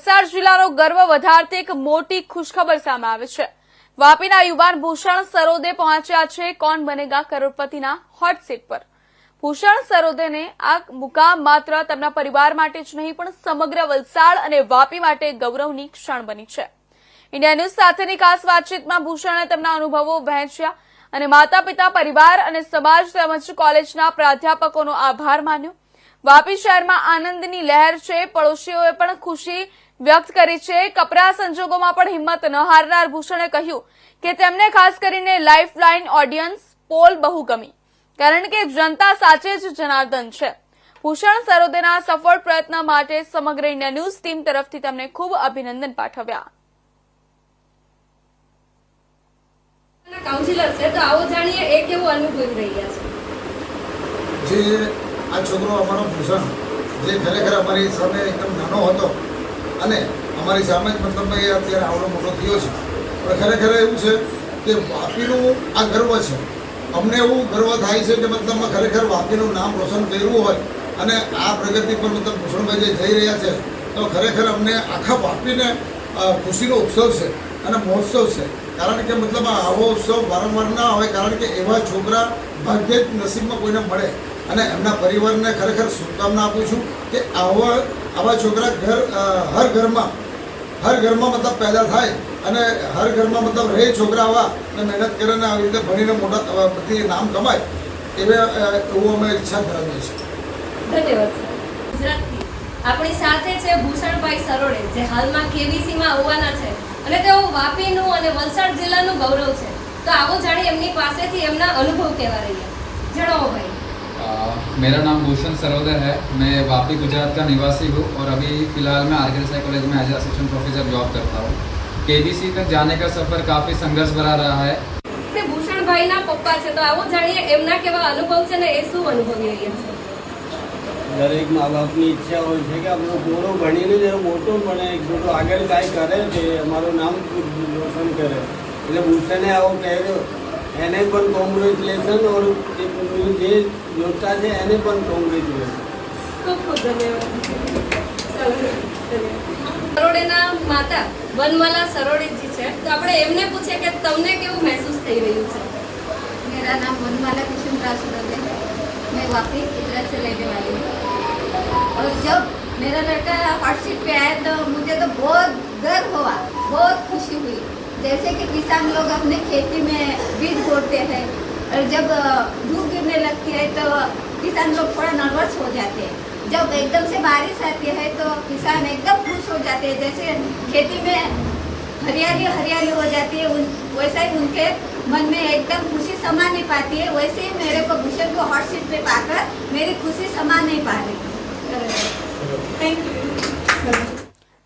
વલસાડ જિલ્લાનો ગર્વ વધારતી એક મોટી ખુશખબર સામે આવી છે। વાપીના યુવાન ભૂષણ સરોદે પહોંચ્યા છે કોણ બનેગા કરોડપતિના હોટ સીટ પર। ભૂષણ સરોદેને આ મુકામ માત્ર તેમના પરિવાર માટે જ નહીં પણ સમગ્ર વલસાડ અને વાપી માટે ગૌરવની ક્ષણ બની છે। ઇન્ડિયા ન્યૂઝ સાથેની ખાસ વાતચીતમાં ભૂષણે તેમના અનુભવો વહેંચ્યા અને માતા પિતા, પરિવાર અને સમાજ તેમજ કોલેજના પ્રાધ્યાપકોનો આભાર માન્યો। વાપી શહેરમાં આનંદની લહેર છે। પડોશીઓએ પણ ખુશી વ્યક્ત કરી છે। કપરા સંજોગોમાં પણ હિંમત ન હારનાર ભૂષણે કહ્યું કે તેમને ખાસ કરીને લાઇફલાઇન ઓડિયન્સ પોલ બહુ ગમી, કારણ કે જનતા સાચે જ જનાર્દન છે। ભૂષણ સરોદેના સફળ પ્રયત્ન માટે સમગ્ર ઇન્ડિયા ન્યૂઝ ટીમ તરફથી તેમને ખૂબ અભિનંદન પાઠવ્યા। કાઉન્સિલર છે તો આવો જાણીએ એ કેવો અનુભવ રહ્યા છે। જે આ છોકરો અમારો ભૂષણ જે ખરેખર અમારી સામે એકદમ નાનો હતો અને અમારી સામે જ મતલબ એ અત્યારે આવડો મોટો થયો છે, પણ ખરેખર એવું છે કે વાપીનું આ ગર્વ છે। અમને એવું ગર્વ થાય છે કે મતલબમાં ખરેખર વાપીનું નામ રોશન કર્યું હોય અને આ પ્રગતિ પર મતલબ ભૂષણભાઈ જે જઈ રહ્યા છે તો ખરેખર અમને આખા વાપીને ખુશીનો ઉત્સવ છે અને મહોત્સવ છે। કારણ કે મતલબ આવો ઉત્સવ વારંવાર ના હોય, કારણ કે એવા છોકરા ભાગ્યે જ નસીબમાં કોઈને મળે અને એમના પરિવારને ખરેખર શુભકામના આપું છું કે આવા છોકરા હર ઘરમાં મતલબ પેદા થાય અને હર ઘરમાં મતલબ રહે છોકરા આવા અને મહેનત કરે ને આવી રીતે ભણીને મોટા બધી નામ કમાય એવું અમે ઈચ્છા ધરાવીએ છીએ। ધન્યવાદ સર। ગુજરાતથી આપણી સાથે છે ભૂષણભાઈ સરોડે, જે હાલમાં કેવીસીમાં આવવાના છે અને તેઓ વાપીનું અને વલસાડ જિલ્લાનું ગૌરવ છે। તો આવો જાણી એમની પાસેથી એમના અનુભવ કેવા રહ્યા, જણાવો ભાઈ। मेरा नाम भूषण सरोदे है। मैं वापी गुजरात का निवासी हूँ और अभी फ़िलहाल मैं आरकेएसआई कॉलेज में एज असिस्टेंट प्रोफेसर जॉब करता हूँ। केबीसी तक जाने का सफ़र काफ़ी संघर्ष भरा रहा है। ભૂષણભાઈના પપ્પા છે તો આવો જાણીએ એમના કેવા અનુભવ છે ને એ શું અનુભવી રહ્યા છે। દરેક મા બાપની ઈચ્છા હોય છે કે આપણો પોરો ભણીને જે મોટો બને, થોડું આગળ કાંઈ કરે કે અમારું નામ રોશન કરે, એટલે ભૂષણે આવો કહેલો એને પણ કોંગ્રેચ્યુલેશન और જે જોતા છે એને પણ કોંગ્રેચ્યુલેશન। ખૂબ ખૂબ ધન્યવાદ। સરોડેના માતા વનમાલા સરોડેજી છે તો આપણે એમને પૂછીએ કે તમને કેવું મહેસૂસ થઈ રહ્યું છે। मेरा नाम वनमाला किशनराज सरोदे है। मैं वापी गुजरात से रहने वाली हूँ और जब मेरा लड़का हॉट सीट पे आया तो मुझे तो बहुत गर्व हुआ, बहुत खुशी हुई। जैसे कि किसान लोग अपने खेती में बीज बोते हैं और जब धूप गिरने लगती है तो किसान लोग थोड़ा नर्वस हो जाते हैं। जब एकदम से बारिश आती है तो किसान एकदम खुश हो जाते हैं, जैसे खेती में हरियाली हरियाली हो जाती है। वैसा ही उनके मन में एकदम खुशी समा नहीं पाती है। वैसे ही मेरे को भूषण को हॉट सीट पे पाकर मेरी खुशी समा नहीं पा रही। Thank you.